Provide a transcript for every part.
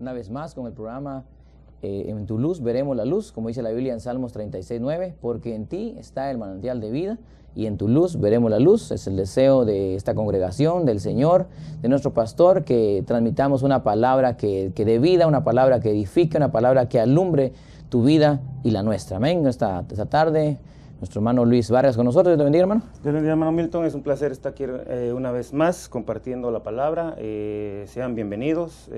una vez más con el programa En tu luz veremos la luz, como dice la Biblia en Salmos 36:9, porque en ti está el manantial de vida y en tu luz veremos la luz. Es el deseo de esta congregación, del Señor, de nuestro pastor, que transmitamos una palabra que dé vida, una palabra que edifique, una palabra que alumbre tu vida y la nuestra. Amén. Esta tarde, nuestro hermano Luis Vargas con nosotros. Dios te bendiga, hermano. Dios te bendiga, hermano Milton. Es un placer estar aquí una vez más compartiendo la palabra. Sean bienvenidos.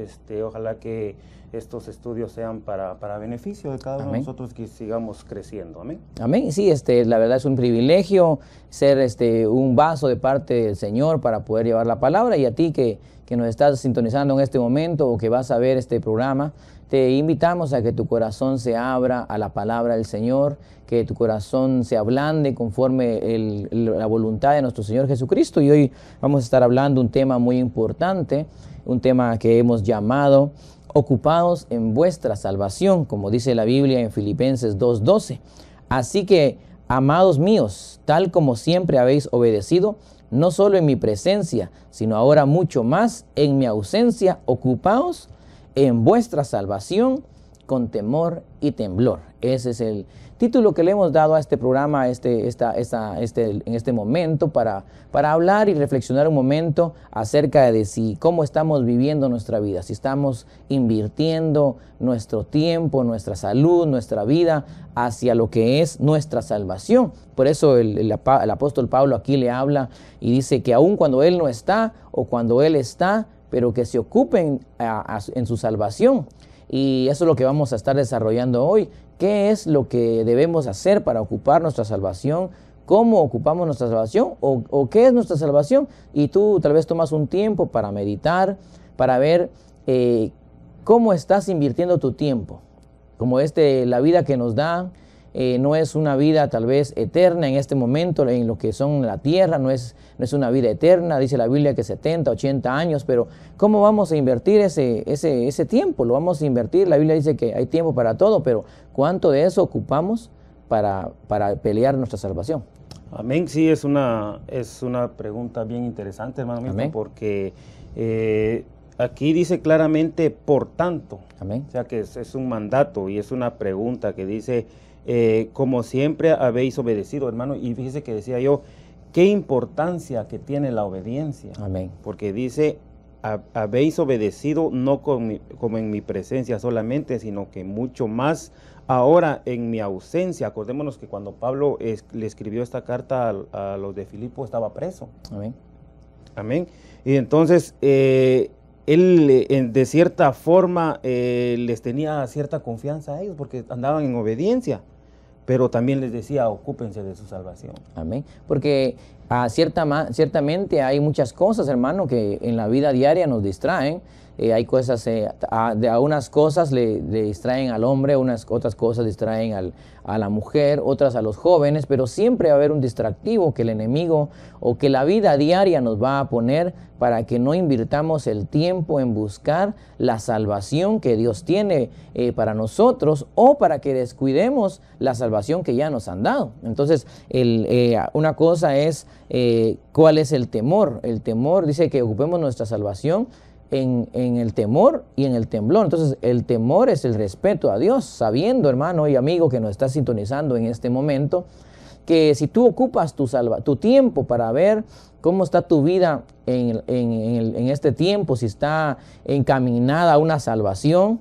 Ojalá que estos estudios sean para beneficio de cada uno de nosotros, que sigamos creciendo. Amén. Amén. Sí, la verdad es un privilegio ser un vaso de parte del Señor para poder llevar la palabra. Y a ti que nos estás sintonizando en este momento o que vas a ver este programa, te invitamos a que tu corazón se abra a la palabra del Señor, que tu corazón se ablande conforme la voluntad de nuestro Señor Jesucristo. Y hoy vamos a estar hablando un tema muy importante, un tema que hemos llamado ocupados en vuestra salvación, como dice la Biblia en Filipenses 2:12. Así que, amados míos, tal como siempre habéis obedecido, no solo en mi presencia, sino ahora mucho más en mi ausencia, ocupaos en vuestra salvación con temor y temblor. Ese es el título que le hemos dado a este programa en este momento para hablar y reflexionar un momento acerca de cómo estamos viviendo nuestra vida, si estamos invirtiendo nuestro tiempo, nuestra salud, nuestra vida hacia lo que es nuestra salvación. Por eso el apóstol Pablo aquí le habla y dice que aun cuando él no está o cuando él está, pero que se ocupen en su salvación. Y eso es lo que vamos a estar desarrollando hoy. ¿Qué es lo que debemos hacer para ocupar nuestra salvación? ¿Cómo ocupamos nuestra salvación? ¿O qué es nuestra salvación? Y tú tal vez tomas un tiempo para meditar, para ver cómo estás invirtiendo tu tiempo. Como la vida que nos da no es una vida tal vez eterna en este momento, en lo que son la tierra, no es una vida eterna. Dice la Biblia que 70, 80 años, pero ¿cómo vamos a invertir ese tiempo? Lo vamos a invertir. La Biblia dice que hay tiempo para todo, pero ¿cuánto de eso ocupamos para pelear nuestra salvación? Amén. Sí, es una pregunta bien interesante, hermano Milton, porque aquí dice claramente, por tanto. Amén. O sea que es un mandato y es una pregunta que dice, como siempre habéis obedecido, hermano. Y fíjese que decía yo, qué importancia que tiene la obediencia. Amén. Porque dice, habéis obedecido no como en mi presencia solamente, sino que mucho más ahora en mi ausencia. Acordémonos que cuando Pablo le escribió esta carta a los de Filipo, estaba preso. Amén. Amén. Y entonces él de cierta forma les tenía cierta confianza a ellos porque andaban en obediencia, pero también les decía, ocúpense de su salvación. Amén. Porque ciertamente hay muchas cosas, hermano, que en la vida diaria nos distraen. Hay cosas, de unas cosas le distraen al hombre, otras cosas distraen a la mujer, otras a los jóvenes, pero siempre va a haber un distractivo que el enemigo o que la vida diaria nos va a poner para que no invirtamos el tiempo en buscar la salvación que Dios tiene para nosotros, o para que descuidemos la salvación que ya nos han dado. Entonces, una cosa es cuál es el temor. El temor dice que ocupemos nuestra salvación en el temor y en el temblor. Entonces, el temor es el respeto a Dios, sabiendo, hermano y amigo que nos está sintonizando en este momento, que si tú ocupas tu tiempo para ver cómo está tu vida en este tiempo, si está encaminada a una salvación,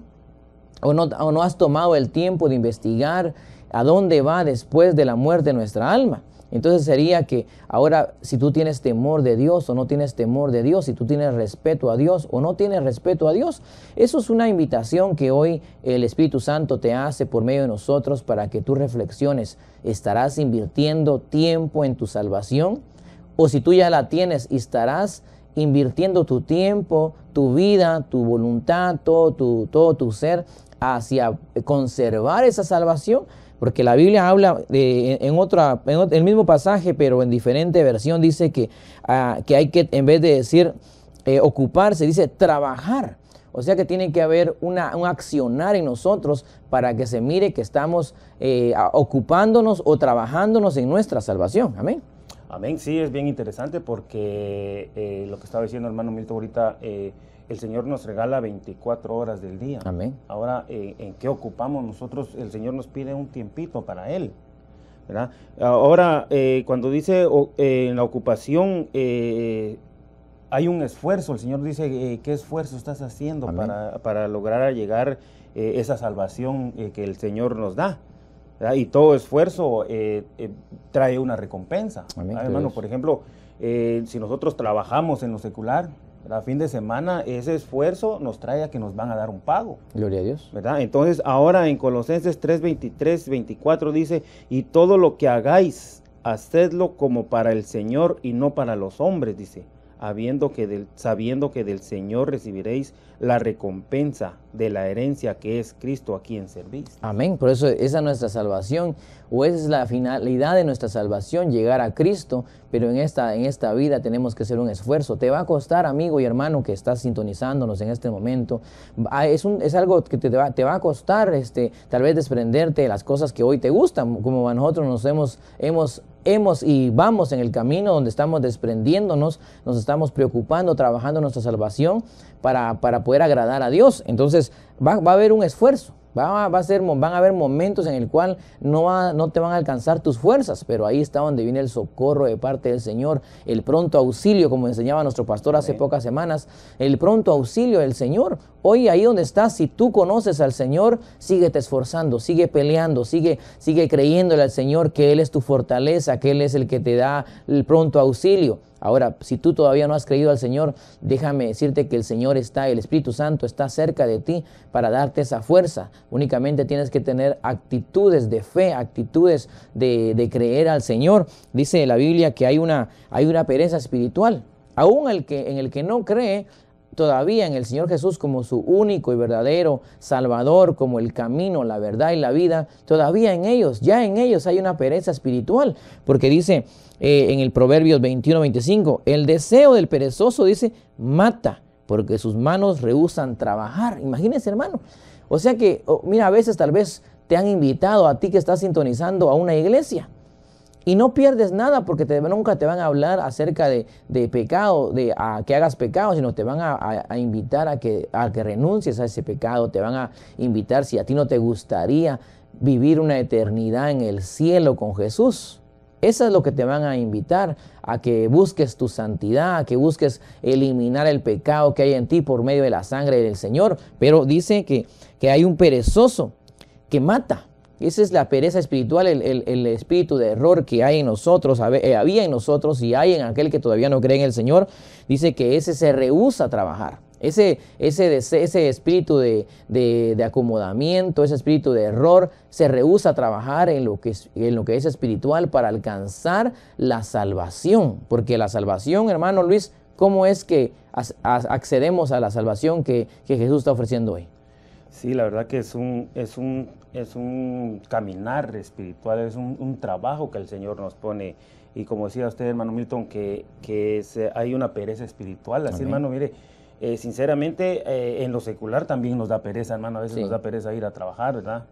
o no has tomado el tiempo de investigar a dónde va después de la muerte nuestra alma. Entonces sería que ahora, si tú tienes temor de Dios o no tienes temor de Dios, si tú tienes respeto a Dios o no tienes respeto a Dios, eso es una invitación que hoy el Espíritu Santo te hace por medio de nosotros para que tú reflexiones. ¿Estarás invirtiendo tiempo en tu salvación? O si tú ya la tienes, ¿estarás invirtiendo tu tiempo, tu vida, tu voluntad, todo tu ser hacia conservar esa salvación? Porque la Biblia habla en el mismo pasaje, pero en diferente versión, dice que hay que, en vez de decir ocuparse, dice trabajar. O sea que tiene que haber un accionar en nosotros para que se mire que estamos ocupándonos o trabajándonos en nuestra salvación. Amén. Amén, sí, es bien interesante porque lo que estaba diciendo hermano Milton ahorita, el Señor nos regala 24 horas del día. Amén. Ahora, ¿en qué ocupamos nosotros? El Señor nos pide un tiempito para Él, ¿verdad? Ahora, cuando dice en la ocupación, hay un esfuerzo. El Señor dice, ¿qué esfuerzo estás haciendo para lograr llegar esa salvación que el Señor nos da? ¿Verdad? Y todo esfuerzo trae una recompensa. Amén, hermano, por ejemplo, si nosotros trabajamos en lo secular, a fin de semana, ese esfuerzo nos trae a que nos van a dar un pago. Gloria a Dios. ¿Verdad? Entonces, ahora en Colosenses 3:23, 24 dice, y todo lo que hagáis, hacedlo como para el Señor y no para los hombres, dice, sabiendo que del Señor recibiréis la recompensa de la herencia que es Cristo a quien servís. Amén. Por eso esa es nuestra salvación, o esa es la finalidad de nuestra salvación, llegar a Cristo, pero en esta vida tenemos que hacer un esfuerzo. Te va a costar, amigo y hermano que estás sintonizándonos en este momento, es algo que te va a costar tal vez desprenderte de las cosas que hoy te gustan, como nosotros nos hemos y vamos en el camino donde estamos desprendiéndonos, nos estamos preocupando, trabajando en nuestra salvación para poder agradar a Dios. Entonces va a haber un esfuerzo, van a haber momentos en el cual no te van a alcanzar tus fuerzas, pero ahí está donde viene el socorro de parte del Señor, el pronto auxilio, como enseñaba nuestro pastor hace pocas semanas, el pronto auxilio del Señor. Hoy ahí donde estás, si tú conoces al Señor, síguete esforzando, sigue peleando, sigue creyéndole al Señor que Él es tu fortaleza, que Él es el que te da el pronto auxilio. Ahora, si tú todavía no has creído al Señor, déjame decirte que el Señor el Espíritu Santo está cerca de ti para darte esa fuerza. Únicamente tienes que tener actitudes de fe, actitudes de creer al Señor. Dice la Biblia que hay una pereza espiritual. Aún en el que no cree todavía en el Señor Jesús como su único y verdadero Salvador, como el camino, la verdad y la vida, todavía en ellos hay una pereza espiritual, porque dice en el Proverbios 21-25, el deseo del perezoso, dice, mata, porque sus manos rehúsan trabajar. Imagínense, hermano. O sea que, mira, a veces tal vez te han invitado a ti que estás sintonizando a una iglesia, y no pierdes nada porque nunca te van a hablar acerca de pecado, a que hagas pecado, sino te van a invitar a que renuncies a ese pecado. Te van a invitar, si a ti no te gustaría vivir una eternidad en el cielo con Jesús. Eso es lo que te van a invitar, a que busques tu santidad, a que busques eliminar el pecado que hay en ti por medio de la sangre del Señor. Pero dice que hay un perezoso que mata. Esa es la pereza espiritual, el espíritu de error que hay en nosotros, había en nosotros y hay en aquel que todavía no cree en el Señor. Dice que ese se rehúsa a trabajar. Ese espíritu de acomodamiento, ese espíritu de error, se rehúsa a trabajar en lo que es espiritual para alcanzar la salvación. Porque la salvación, hermano Luis, ¿cómo es que accedemos a la salvación que Jesús está ofreciendo hoy? Sí, la verdad que es un caminar espiritual, es un trabajo que el Señor nos pone. Y como decía usted, hermano Milton, que hay una pereza espiritual. Así, hermano, mire, sinceramente, en lo secular también nos da pereza, hermano. A veces nos da pereza ir a trabajar, ¿verdad?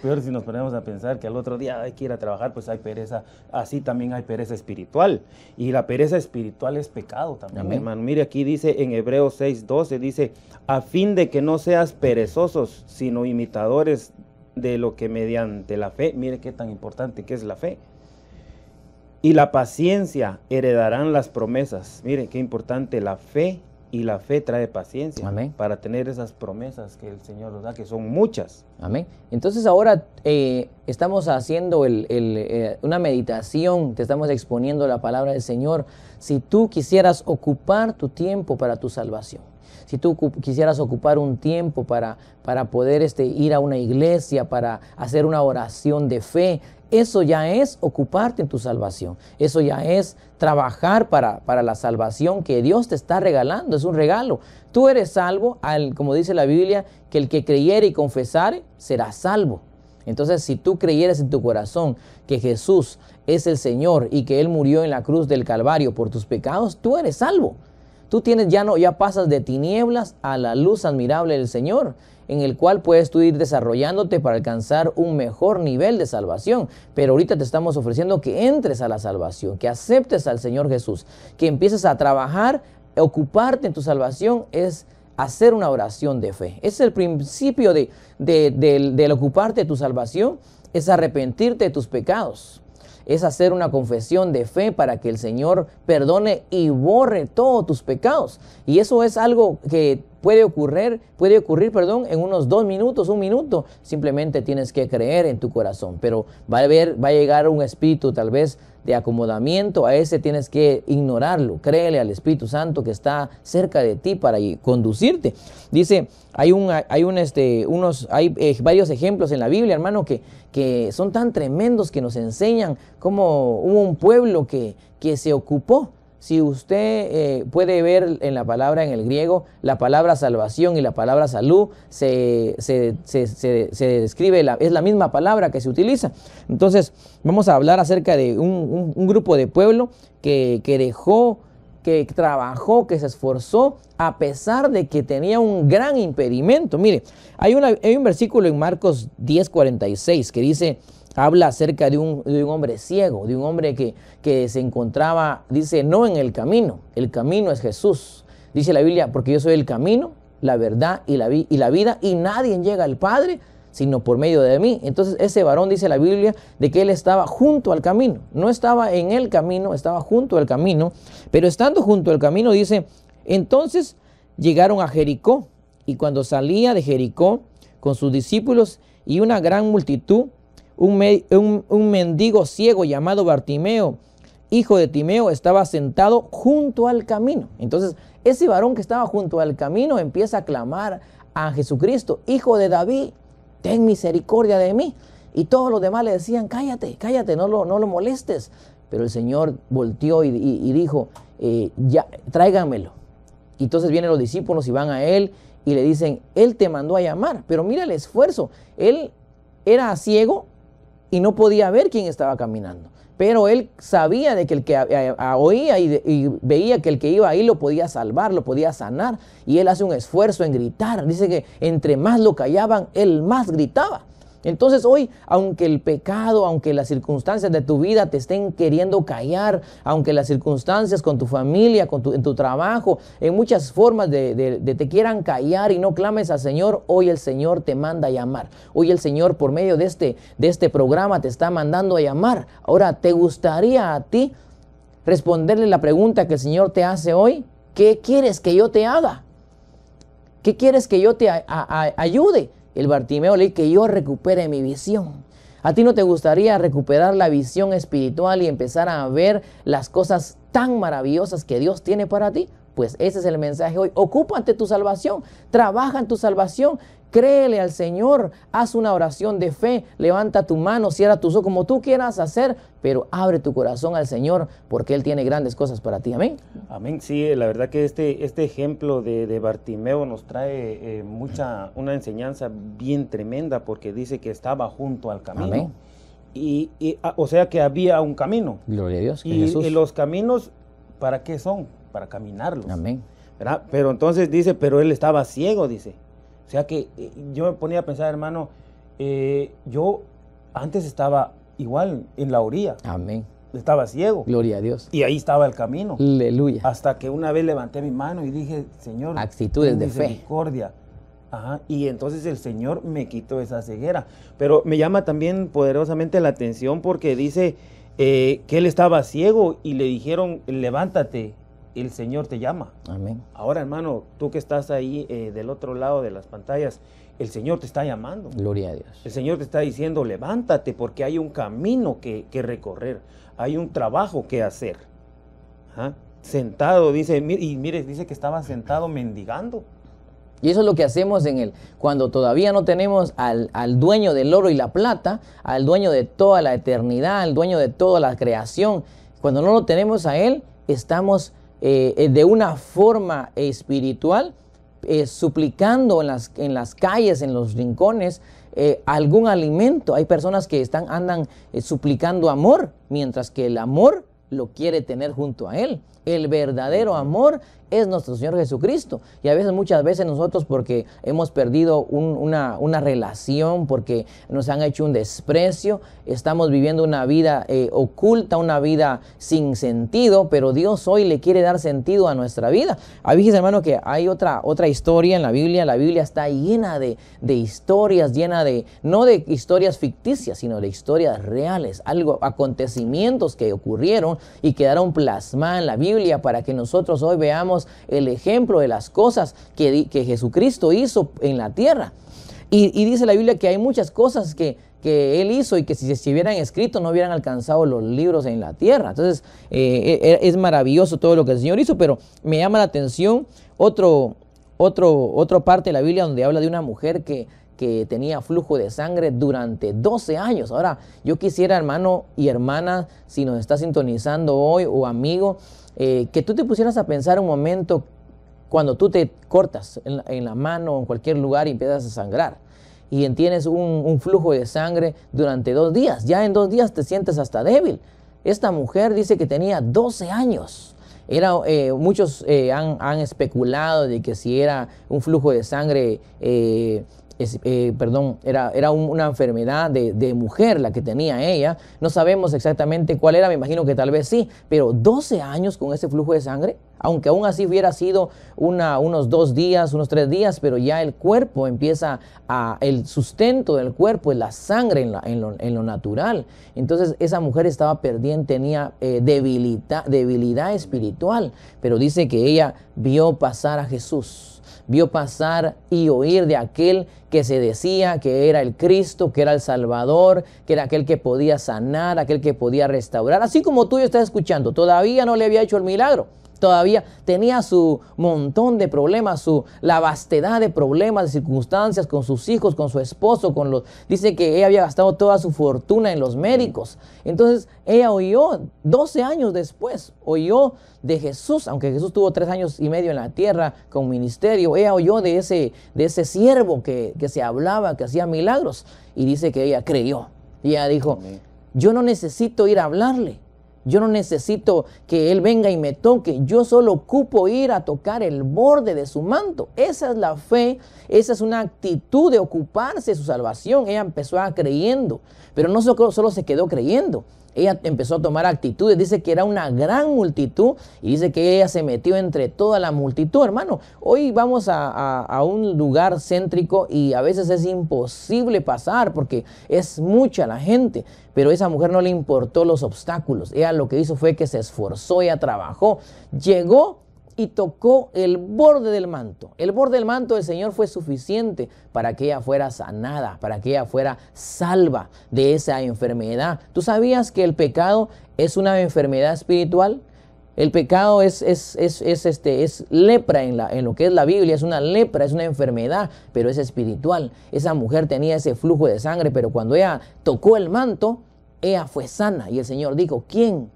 Peor si nos ponemos a pensar que al otro día hay que ir a trabajar, pues hay pereza. Así también hay pereza espiritual. Y la pereza espiritual es pecado también, hermano. Mire, aquí dice en Hebreos 6:12, dice, a fin de que no seas perezosos, sino imitadores de lo que mediante la fe, mire qué tan importante que es la fe, y la paciencia heredarán las promesas. Mire qué importante la fe. Y la fe trae paciencia. Amén. Para tener esas promesas que el Señor nos da, que son muchas. Amén. Entonces ahora estamos haciendo una meditación, te estamos exponiendo la palabra del Señor. Si tú quisieras ocupar tu tiempo para tu salvación, si tú quisieras ocupar un tiempo para poder ir a una iglesia, para hacer una oración de fe, eso ya es ocuparte en tu salvación. Eso ya es trabajar para la salvación que Dios te está regalando. Es un regalo. Tú eres salvo, como dice la Biblia, que el que creyere y confesare será salvo. Entonces, si tú creyeres en tu corazón que Jesús es el Señor y que Él murió en la cruz del Calvario por tus pecados, tú eres salvo. Tú tienes ya pasas de tinieblas a la luz admirable del Señor, en el cual puedes tú ir desarrollándote para alcanzar un mejor nivel de salvación. Pero ahorita te estamos ofreciendo que entres a la salvación, que aceptes al Señor Jesús, que empieces a trabajar, ocuparte en tu salvación es hacer una oración de fe. Ese es el principio del ocuparte de tu salvación, es arrepentirte de tus pecados. Es hacer una confesión de fe para que el Señor perdone y borre todos tus pecados. Y eso es algo que puede ocurrir, en unos 2 minutos, 1 minuto. Simplemente tienes que creer en tu corazón. Pero va a llegar un espíritu tal vez de acomodamiento. A ese tienes que ignorarlo. Créele al Espíritu Santo que está cerca de ti para conducirte. Dice, hay varios ejemplos en la Biblia, hermano, que son tan tremendos, que nos enseñan cómo hubo un pueblo que se ocupó. Si usted puede ver en la palabra, en el griego, la palabra salvación y la palabra salud se describe, es la misma palabra que se utiliza. Entonces vamos a hablar acerca de un grupo de pueblo que dejó, que trabajó, que se esforzó a pesar de que tenía un gran impedimento. Mire, hay un versículo en Marcos 10:46 que dice, habla acerca de un hombre ciego, de un hombre que se encontraba, dice, no en el camino es Jesús. Dice la Biblia, porque yo soy el camino, la verdad y la vida, y nadie llega al Padre sino por medio de mí. Entonces ese varón, dice la Biblia, de que él estaba junto al camino. No estaba en el camino, estaba junto al camino. Pero estando junto al camino, dice, entonces llegaron a Jericó. Y cuando salía de Jericó con sus discípulos y una gran multitud, un mendigo ciego llamado Bartimeo, hijo de Timeo, estaba sentado junto al camino. Entonces ese varón que estaba junto al camino empieza a clamar a Jesucristo, hijo de David, ten misericordia de mí. Y todos los demás le decían, cállate, no lo molestes. Pero el Señor volteó y dijo, ya, tráiganmelo. Y entonces vienen los discípulos y van a él y le dicen, él te mandó a llamar. Pero mira el esfuerzo. Él era ciego y no podía ver quién estaba caminando. Pero él sabía de que el que oía y veía que el que iba ahí lo podía salvar, lo podía sanar. Y él hace un esfuerzo en gritar. Dice que entre más lo callaban, él más gritaba. Entonces hoy, aunque el pecado, aunque las circunstancias de tu vida te estén queriendo callar, aunque las circunstancias con tu familia, en tu trabajo, en muchas formas de te quieran callar y no clames al Señor, hoy el Señor te manda a llamar. Hoy el Señor, por medio de este programa, te está mandando a llamar. Ahora, ¿te gustaría a ti responderle la pregunta que el Señor te hace hoy? ¿Qué quieres que yo te haga? ¿Qué quieres que yo te ayude? El Bartimeo le dice que yo recupere mi visión. ¿A ti no te gustaría recuperar la visión espiritual y empezar a ver las cosas tan maravillosas que Dios tiene para ti? Pues ese es el mensaje hoy. Ocúpate tu salvación, trabaja en tu salvación, créele al Señor, haz una oración de fe, levanta tu mano, cierra tus ojos, como tú quieras hacer, pero abre tu corazón al Señor porque Él tiene grandes cosas para ti. Amén. Amén. Sí, la verdad que este ejemplo de Bartimeo nos trae una enseñanza bien tremenda, porque dice que estaba junto al camino. Amén. O sea que había un camino. Gloria a Dios. Y los caminos, ¿para qué son? Para caminarlos. Amén. ¿Verdad? Pero entonces dice, pero él estaba ciego, dice. O sea que yo me ponía a pensar, hermano, yo antes estaba igual en la orilla. Amén. Estaba ciego. Gloria a Dios. Y ahí estaba el camino. Aleluya. Hasta que una vez levanté mi mano y dije, Señor, actitudes de fe. Misericordia. Ajá. Y entonces el Señor me quitó esa ceguera. Pero me llama también poderosamente la atención porque dice que él estaba ciego y le dijeron, levántate, el Señor te llama. Amén. Ahora, hermano, tú que estás ahí del otro lado de las pantallas, el Señor te está llamando. Gloria a Dios. El Señor te está diciendo, levántate, porque hay un camino que recorrer, hay un trabajo que hacer. ¿Ah? Sentado, dice, y mire, dice que estaba sentado mendigando. Y eso es lo que hacemos cuando todavía no tenemos al dueño del oro y la plata, al dueño de toda la eternidad, al dueño de toda la creación. Cuando no lo tenemos a Él, estamos de una forma espiritual suplicando en las calles, en los rincones, algún alimento. Hay personas que andan suplicando amor, mientras que el amor lo quiere tener junto a Él. El verdadero amor es nuestro Señor Jesucristo. Y a veces, muchas veces nosotros, porque hemos perdido una relación, porque nos han hecho un desprecio, estamos viviendo una vida oculta, una vida sin sentido, pero Dios hoy le quiere dar sentido a nuestra vida. Fíjese, hermano, que hay otra historia en la Biblia. La Biblia está llena de historias, llena no de historias ficticias, sino de historias reales, acontecimientos que ocurrieron y quedaron plasmadas en la Biblia para que nosotros hoy veamos el ejemplo de las cosas que Jesucristo hizo en la tierra. Y dice la Biblia que hay muchas cosas que Él hizo y que si se hubieran escrito no hubieran alcanzado los libros en la tierra. Entonces es maravilloso todo lo que el Señor hizo, pero me llama la atención otra parte de la Biblia donde habla de una mujer que tenía flujo de sangre durante 12 años. Ahora, yo quisiera, hermano y hermana, si nos está sintonizando hoy, o amigo, que tú te pusieras a pensar un momento cuando tú te cortas en la mano o en cualquier lugar y empiezas a sangrar y tienes un flujo de sangre durante 2 días. Ya en 2 días te sientes hasta débil. Esta mujer dice que tenía 12 años. Muchos han especulado de que si era un flujo de sangre, era una enfermedad de mujer la que tenía ella. No sabemos exactamente cuál era, me imagino que tal vez sí, pero 12 años con ese flujo de sangre, aunque aún así hubiera sido unos 2 días, unos 3 días, pero ya el cuerpo empieza el sustento del cuerpo es la sangre en lo natural. Entonces esa mujer estaba perdiendo, tenía debilidad espiritual, pero dice que ella vio pasar a Jesús. Vio pasar y oír de aquel que se decía que era el Cristo, que era el Salvador, que era aquel que podía sanar, aquel que podía restaurar. Así como tú y yo estás escuchando, todavía no le había hecho el milagro. Todavía tenía su montón de problemas, la vastedad de problemas, de circunstancias con sus hijos, con su esposo, dice que ella había gastado toda su fortuna en los médicos. Entonces ella oyó, 12 años después, oyó de Jesús, aunque Jesús tuvo 3 años y medio en la tierra con ministerio. Ella oyó de ese siervo que se hablaba, que hacía milagros, y dice que ella creyó. Y ella dijo, yo no necesito ir a hablarle. Yo no necesito que Él venga y me toque. Yo solo ocupo ir a tocar el borde de su manto. Esa es la fe. Esa es una actitud de ocuparse de su salvación. Ella empezó creyendo, pero no solo se quedó creyendo. Ella empezó a tomar actitudes. Dice que era una gran multitud y dice que ella se metió entre toda la multitud. Hermano, hoy vamos a un lugar céntrico y a veces es imposible pasar porque es mucha la gente. Pero a esa mujer no le importó los obstáculos. Ella lo que hizo fue que se esforzó, ella trabajó, llegó y tocó el borde del manto. El borde del manto del Señor fue suficiente para que ella fuera sanada, para que ella fuera salva de esa enfermedad. ¿Tú sabías que el pecado es una enfermedad espiritual? El pecado es lepra en lo que es la Biblia, es una lepra, es una enfermedad, pero es espiritual. Esa mujer tenía ese flujo de sangre, pero cuando ella tocó el manto, ella fue sana. Y el Señor dijo, ¿quién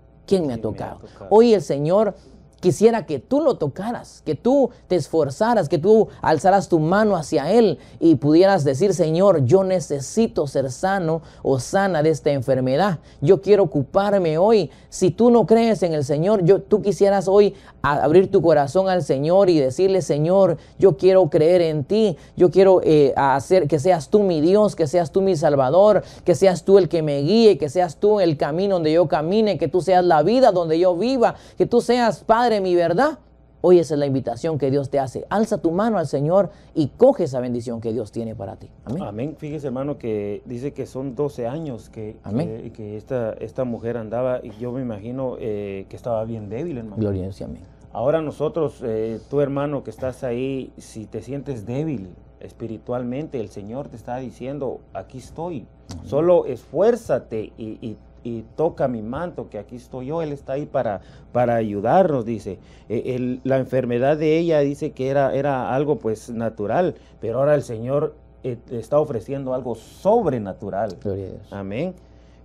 me ha tocado? Hoy el Señor quisiera que tú lo tocaras, que tú te esforzaras, que tú alzaras tu mano hacia Él y pudieras decir, Señor, yo necesito ser sano o sana de esta enfermedad. Yo quiero ocuparme hoy. Si tú no crees en el Señor, tú quisieras hoy abrir tu corazón al Señor y decirle, Señor, yo quiero creer en ti. Yo quiero hacer que seas tú mi Dios, que seas tú mi Salvador, que seas tú el que me guíe, que seas tú el camino donde yo camine, que tú seas la vida donde yo viva, que tú seas, Padre, mi verdad. Hoy esa es la invitación que Dios te hace. Alza tu mano al Señor y coge esa bendición que Dios tiene para ti. Amén. Amén. Fíjese, hermano, que dice que son 12 años que esta mujer andaba, y yo me imagino que estaba bien débil, hermano. Gloria a Dios, amén. Ahora nosotros, tú hermano que estás ahí, si te sientes débil espiritualmente, el Señor te está diciendo, aquí estoy. Amén. Solo esfuérzate y toca mi manto, que aquí estoy yo. Él está ahí para ayudarnos, dice. La enfermedad de ella dice que era algo pues natural, pero ahora el Señor está ofreciendo algo sobrenatural. Gloria a Dios. Amén.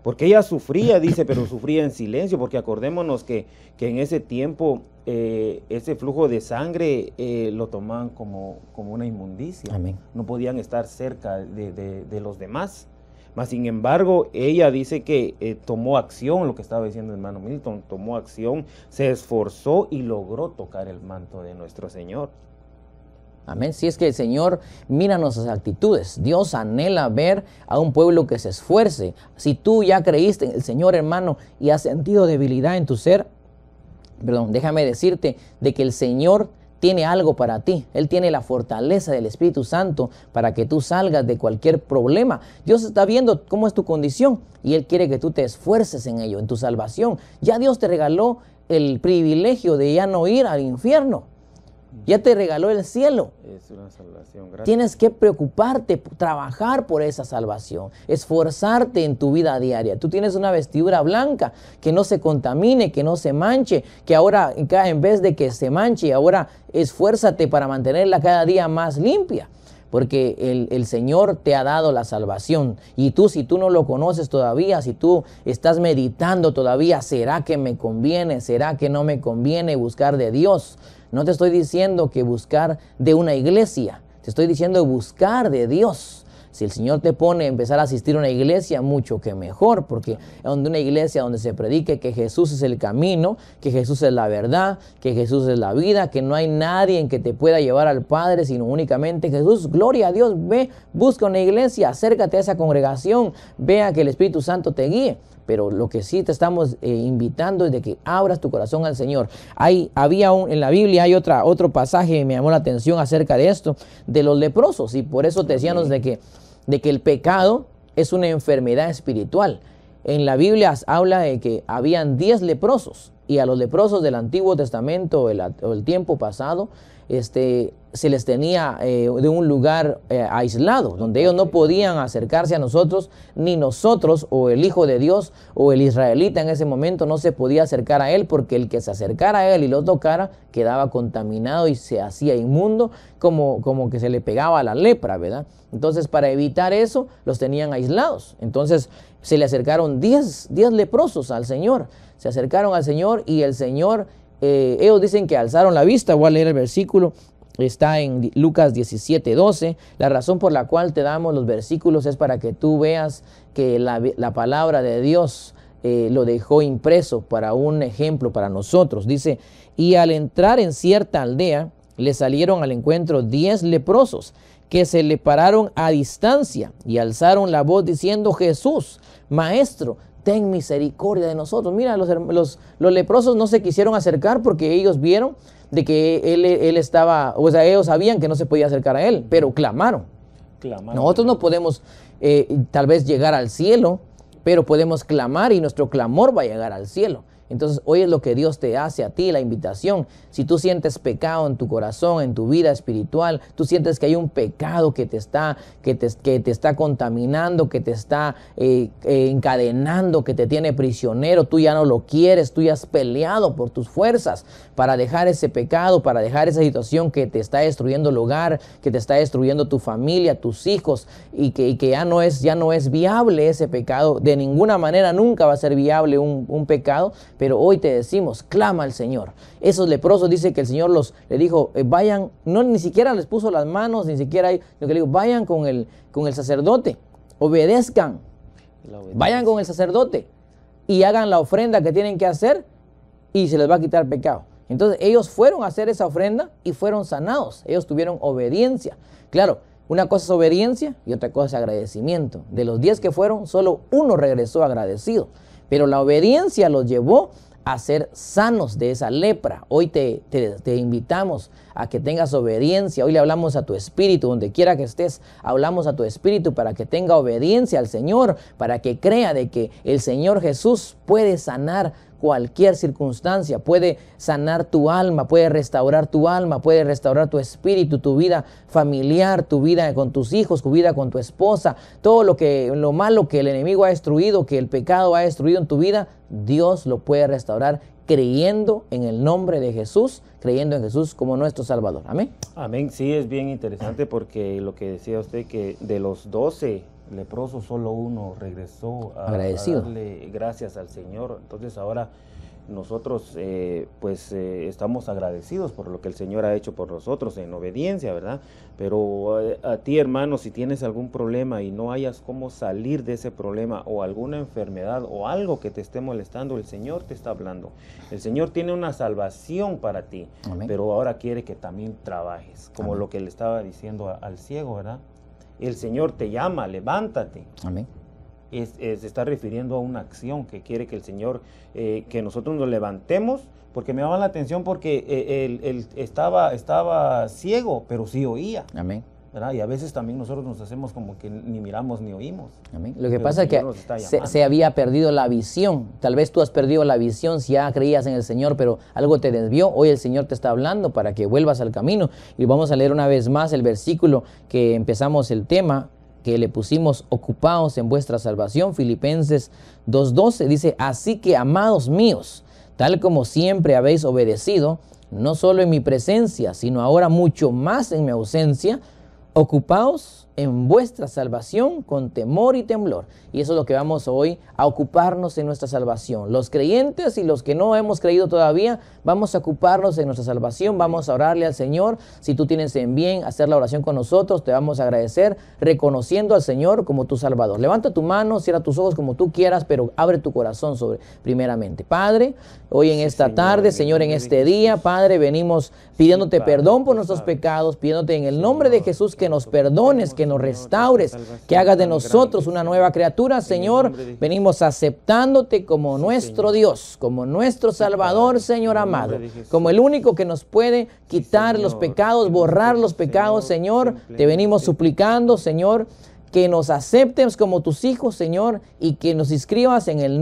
Porque ella sufría, dice, pero sufría en silencio, porque acordémonos que en ese tiempo ese flujo de sangre lo tomaban como una inmundicia. Amén. No podían estar cerca de los demás. Mas, sin embargo, ella dice que tomó acción, lo que estaba diciendo el hermano Milton, tomó acción, se esforzó y logró tocar el manto de nuestro Señor. Amén. Si es que el Señor mira nuestras actitudes. Dios anhela ver a un pueblo que se esfuerce. Si tú ya creíste en el Señor, hermano, y has sentido debilidad en tu ser, déjame decirte de que el Señor tiene algo para ti. Él tiene la fortaleza del Espíritu Santo para que tú salgas de cualquier problema. Dios está viendo cómo es tu condición y Él quiere que tú te esfuerces en ello, en tu salvación. Ya Dios te regaló el privilegio de ya no ir al infierno. Ya te regaló el cielo. Es una salvación. Gracias. Tienes que preocuparte, trabajar por esa salvación, esforzarte en tu vida diaria. Tú tienes una vestidura blanca, que no se contamine, que no se manche, que ahora en vez de que se manche, ahora esfuérzate para mantenerla cada día más limpia. Porque el Señor te ha dado la salvación. Y tú, si tú no lo conoces todavía, si tú estás meditando todavía, ¿será que me conviene? ¿Será que no me conviene buscar de Dios? No te estoy diciendo que buscar de una iglesia, te estoy diciendo buscar de Dios. Si el Señor te pone a empezar a asistir a una iglesia, mucho que mejor, porque donde una iglesia donde se predique que Jesús es el camino, que Jesús es la verdad, que Jesús es la vida, que no hay nadie en que te pueda llevar al Padre, sino únicamente Jesús. Gloria a Dios, ve, busca una iglesia, acércate a esa congregación, vea que el Espíritu Santo te guíe. Pero lo que sí te estamos invitando es de que abras tu corazón al Señor. En la Biblia hay otro pasaje que me llamó la atención acerca de esto, de los leprosos. Y por eso te decíamos de que el pecado es una enfermedad espiritual. En la Biblia habla de que habían 10 leprosos. Y a los leprosos del Antiguo Testamento o el tiempo pasado, se les tenía de un lugar aislado, donde ellos no podían acercarse a nosotros, ni nosotros o el Hijo de Dios o el israelita en ese momento no se podía acercar a él, porque el que se acercara a él y lo tocara quedaba contaminado y se hacía inmundo, como que se le pegaba la lepra, ¿verdad? Entonces, para evitar eso, los tenían aislados. Entonces, se le acercaron 10 leprosos al Señor. Se acercaron al Señor y el Señor, ellos dicen que alzaron la vista. Voy a leer el versículo. Está en Lucas 17:12. La razón por la cual te damos los versículos es para que tú veas que la palabra de Dios lo dejó impreso para un ejemplo para nosotros. Dice, y al entrar en cierta aldea, le salieron al encuentro 10 leprosos, que se le pararon a distancia y alzaron la voz diciendo, Jesús, Maestro, ten misericordia de nosotros. Mira, los leprosos no se quisieron acercar porque ellos vieron de que él estaba, o sea, ellos sabían que no se podía acercar a él, pero clamaron. Nosotros no podemos tal vez llegar al cielo, pero podemos clamar y nuestro clamor va a llegar al cielo. Entonces, hoy es lo que Dios te hace a ti, la invitación. Si tú sientes pecado en tu corazón, en tu vida espiritual, tú sientes que hay un pecado que te está contaminando, que te está encadenando, que te tiene prisionero, tú ya no lo quieres, tú ya has peleado por tus fuerzas para dejar ese pecado, para dejar esa situación que te está destruyendo el hogar, que te está destruyendo tu familia, tus hijos, y que ya no es viable ese pecado. De ninguna manera nunca va a ser viable un pecado. Pero hoy te decimos, clama al Señor. Esos leprosos, dice que el Señor le dijo, vayan, ni siquiera les puso las manos, ni siquiera lo que le digo, vayan con el sacerdote, obedezcan, vayan con el sacerdote y hagan la ofrenda que tienen que hacer y se les va a quitar el pecado. Entonces ellos fueron a hacer esa ofrenda y fueron sanados. Ellos tuvieron obediencia. Claro, una cosa es obediencia y otra cosa es agradecimiento. De los 10 que fueron, solo uno regresó agradecido. Pero la obediencia los llevó a ser sanos de esa lepra. Hoy te invitamos a que tengas obediencia. Hoy le hablamos a tu espíritu, donde quiera que estés, hablamos a tu espíritu para que tenga obediencia al Señor, para que crea de que el Señor Jesús puede sanar cualquier circunstancia, puede sanar tu alma, puede restaurar tu alma, puede restaurar tu espíritu, tu vida familiar, tu vida con tus hijos, tu vida con tu esposa, todo lo malo que el enemigo ha destruido, que el pecado ha destruido en tu vida, Dios lo puede restaurar creyendo en el nombre de Jesús, creyendo en Jesús como nuestro Salvador. Amén. Amén. Sí, es bien interesante porque lo que decía usted, que de los 12 leprosos solo uno regresó a darle gracias al Señor. Entonces ahora nosotros estamos agradecidos por lo que el Señor ha hecho por nosotros en obediencia, ¿verdad? Pero a ti, hermano, si tienes algún problema y no hayas cómo salir de ese problema, o alguna enfermedad o algo que te esté molestando, el Señor te está hablando. El Señor tiene una salvación para ti. Amén. Pero ahora quiere que también trabajes, como Amén. Lo que le estaba diciendo al ciego, ¿verdad? El Señor te llama, levántate. Amén. Se está refiriendo a una acción que quiere que el Señor, que nosotros nos levantemos, porque me llama la atención porque él estaba ciego, pero sí oía. Amén. ¿Verdad? Y a veces también nosotros nos hacemos como que ni miramos ni oímos. Amén. Lo que pasa es que se había perdido la visión. Tal vez tú has perdido la visión si ya creías en el Señor, pero algo te desvió. Hoy el Señor te está hablando para que vuelvas al camino. Y vamos a leer una vez más el versículo que empezamos el tema, que le pusimos: ocupaos en vuestra salvación. Filipenses 2:12 dice: así que, amados míos, tal como siempre habéis obedecido, no solo en mi presencia, sino ahora mucho más en mi ausencia, ocupaos en vuestra salvación con temor y temblor. Y eso es lo que vamos hoy a ocuparnos en nuestra salvación. Los creyentes y los que no hemos creído todavía, vamos a ocuparnos en nuestra salvación, vamos a orarle al Señor. Si tú tienes en bien hacer la oración con nosotros, te vamos a agradecer reconociendo al Señor como tu Salvador. Levanta tu mano, cierra tus ojos como tú quieras, pero abre tu corazón primeramente. Padre, hoy en esta tarde, Señor, en este día, Padre, venimos pidiéndote perdón por nuestros pecados, pidiéndote en el nombre de Jesús que nos perdones, que nos restaures, que hagas de nosotros una nueva criatura, Señor. Venimos aceptándote como nuestro Dios, como nuestro Salvador, Señor amado, como el único que nos puede quitar los pecados, borrar los pecados, Señor. Te venimos suplicando, Señor, que nos aceptes como tus hijos, Señor, y que nos inscribas en el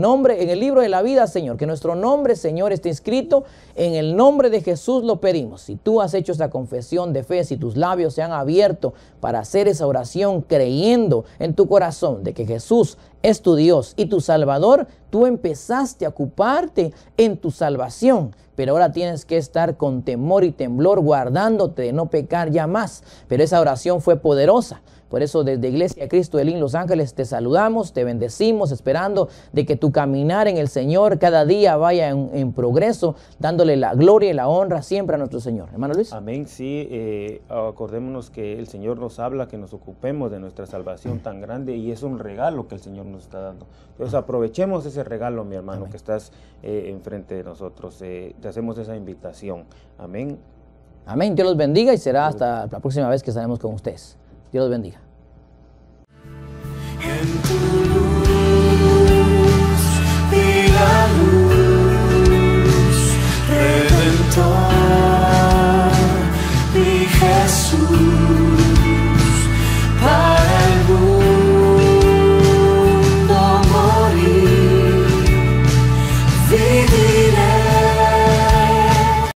libro de la vida, Señor. Que nuestro nombre, Señor, esté inscrito en el nombre de Jesús, lo pedimos. Si tú has hecho esta confesión de fe, si tus labios se han abierto para hacer esa oración creyendo en tu corazón de que Jesús es tu Dios y tu Salvador, tú empezaste a ocuparte en tu salvación. Pero ahora tienes que estar con temor y temblor, guardándote de no pecar ya más. Pero esa oración fue poderosa. Por eso desde Iglesia Cristo de Lynn, Los Ángeles, te saludamos, te bendecimos, esperando de que tu caminar en el Señor cada día vaya en progreso, dándole la gloria y la honra siempre a nuestro Señor. Hermano Luis. Amén, sí, acordémonos que el Señor nos habla que nos ocupemos de nuestra salvación tan grande, y es un regalo que el Señor nos está dando. Entonces aprovechemos ese regalo, mi hermano. Amén. Que estás enfrente de nosotros. Te hacemos esa invitación. Amén. Amén, Dios los bendiga y será hasta la próxima vez que estaremos con ustedes. Dios los bendiga.